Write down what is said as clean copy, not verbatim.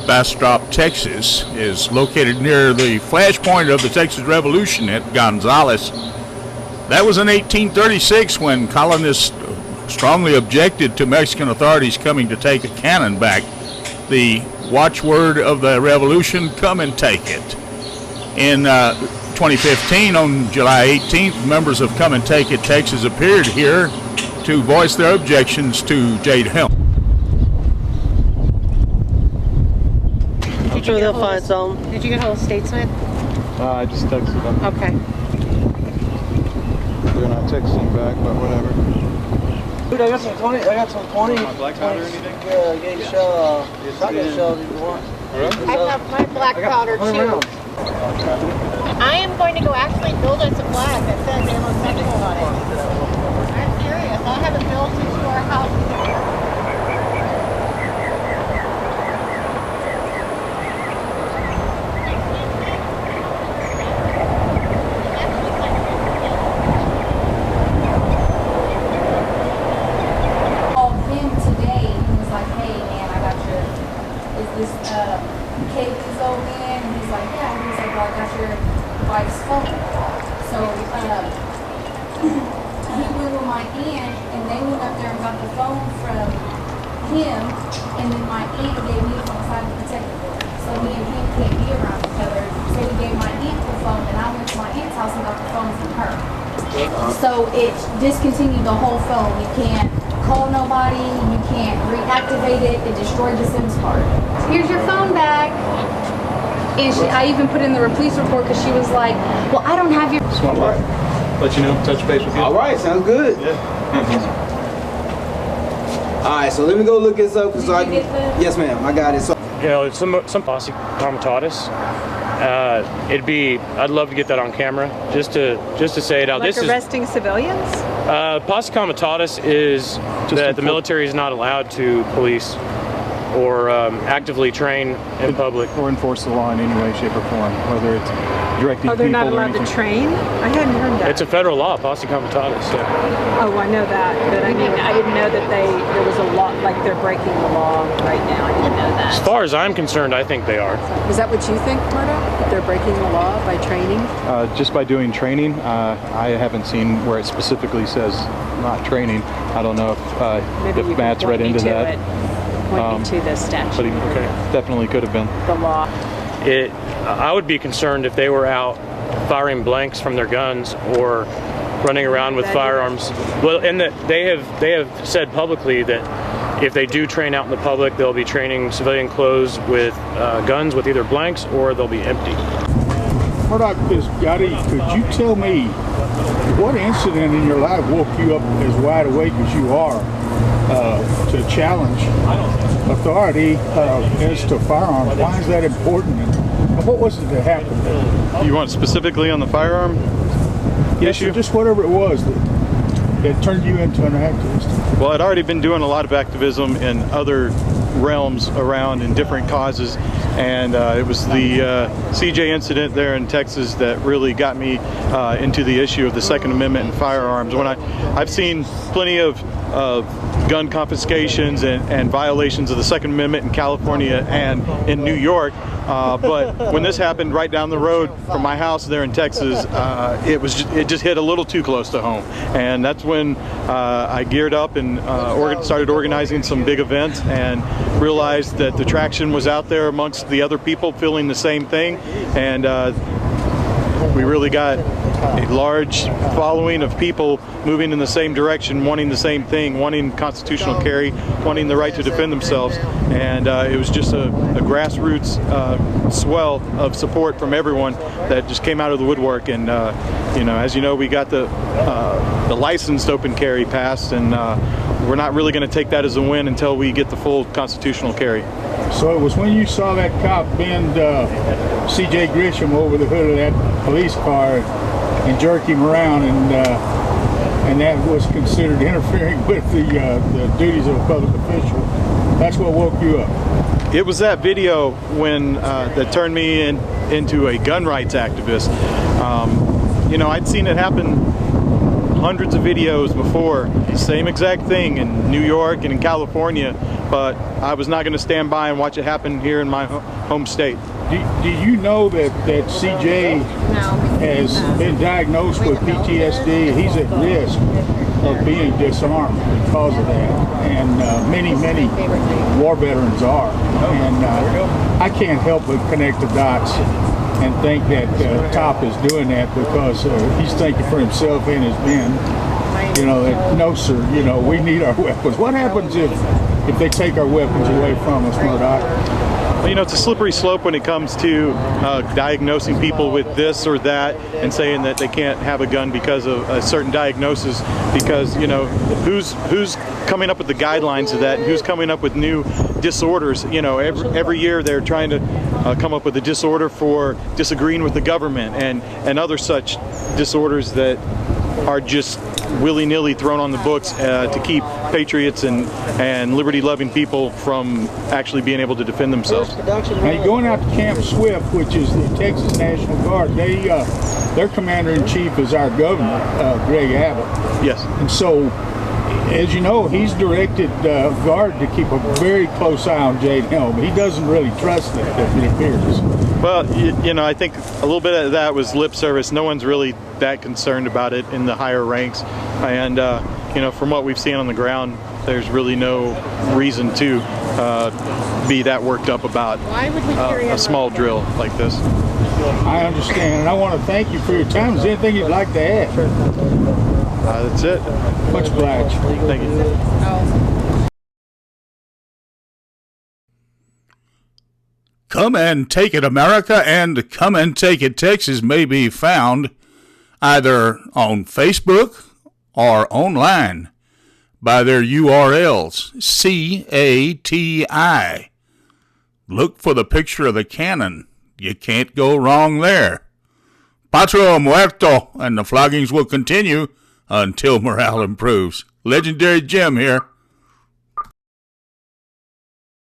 Bastrop, Texas, is located near the flashpoint of the Texas Revolution at Gonzales. That was in 1836 when colonists strongly objected to Mexican authorities coming to take a cannon back. The watchword of the revolution, "Come and take it." In 2015, on July 18th, members of Come and Take It Texas appeared here to voice their objections to Jade Helm. I'm sure they'll find some. Did you get a hold of Statesman? I just texted them. Okay. They're not texting back, but whatever. Dude, I got some 20. I got some 20. Black powder or anything? Yeah, gauge shell. Shotgun shell if you want. I have my black powder too. I am going to go actually build us a flag that says homosexual on it. I'm serious. I'll have it built into our house. Kate is over in, and he's like, yeah, and he's like, well, I got your wife's phone. So he went with my aunt, and they went up there and got the phone from him, and then my aunt gave me the phone, so I had to protect it. So me and him can't be around each other. So he gave my aunt the phone, and I went to my aunt's house and got the phone from her. So it discontinued the whole phone. You can't call nobody, you can't reactivate it, it destroyed the SIM card. Here's your phone back. And I even put in the police report because she was like, well, I don't have your... Smart life. Let you know, touch base with you. All right, sounds good. Yeah. All right, so let me go look this up. Cause I yes, ma'am, I got it. So, you know, some posse comitatus. I'd love to get that on camera, just to say it out. Like arresting civilians? Posse comitatus is that the military is not allowed to police or actively train in public. Or enforce the law in any way, shape, or form, whether it's directing people or anything. Oh, they're not allowed to train? I hadn't heard that. It's a federal law, posse comitatus. Yeah. Oh, I know that, but I mean, I didn't know that there was a law, like they're breaking the law right now. I didn't know that. As far as I'm concerned, I think they are. Is that what you think, Murdo? They're breaking the law by training? Just by doing training. I haven't seen where it specifically says not training. I don't know if Matt's read into that. Point me to the statute. But okay. Definitely could have been. The law. I would be concerned if they were out firing blanks from their guns or running around with firearms. Well, and that they have said publicly that if they do train out in the public, they'll be training civilian clothes with guns with either blanks or they'll be empty. Murdoch, Gotti, could you tell me what incident in your life woke you up as wide awake as you are to challenge authority as to firearms? Why is that important? And what was it that happened? You want specifically on the firearm issue? Just whatever it was that turned you into an activist. Well, I'd already been doing a lot of activism in other realms around in different causes, and it was the CJ incident there in Texas that really got me into the issue of the Second Amendment and firearms. When I've seen plenty of gun confiscations and violations of the Second Amendment in California and in New York, but when this happened right down the road from my house there in Texas, it just hit a little too close to home, and that's when I geared up and started organizing some big events and realized that the traction was out there amongst the other people feeling the same thing, and we really got a large following of people moving in the same direction, wanting the same thing, wanting constitutional carry, wanting the right to defend themselves, and it was just a grassroots swell of support from everyone that just came out of the woodwork. And you know, as you know, we got the licensed open carry passed, and we're not really going to take that as a win until we get the full constitutional carry. So it was when you saw that cop bend C.J. Grisham over the hood of that police car and jerk him around, and that was considered interfering with the duties of a public official. That's what woke you up. It was that video when that turned me into a gun rights activist. You know, I'd seen it happen hundreds of videos before, same exact thing in New York and in California, but I was not going to stand by and watch it happen here in my home state. Do you know that CJ has been diagnosed with PTSD? He's at risk of being disarmed because of that, and many war veterans are. And I can't help but connect the dots and think that Top is doing that because he's thinking for himself and his men. You know, that, no sir, you know, we need our weapons. What happens if they take our weapons away from us, Murdoch? Well, you know, it's a slippery slope when it comes to diagnosing people with this or that and saying that they can't have a gun because of a certain diagnosis, because, you know, who's coming up with the guidelines of that and who's coming up with new disorders. You know, every year they're trying to come up with a disorder for disagreeing with the government and other such disorders that are just willy-nilly thrown on the books to keep patriots and liberty-loving people from actually being able to defend themselves. Now, going out to Camp Swift, which is the Texas National Guard, their commander-in-chief is our governor, Greg Abbott. Yes. And so, as you know, he's directed Guard to keep a very close eye on Jade Helm. He doesn't really trust it, it appears. Well, you know, I think a little bit of that was lip service. No one's really that concerned about it in the higher ranks. And, you know, from what we've seen on the ground, there's really no reason to be that worked up about a small drill like this. I understand, and I want to thank you for your time. Is there anything you'd like to add? That's it. Much obliged. Thank you. Come and Take It America and Come and Take It Texas may be found either on Facebook or online by their URLs, CATI. Look for the picture of the cannon. You can't go wrong there. Patro muerto, and the floggings will continue until morale improves. Legendary Jim here.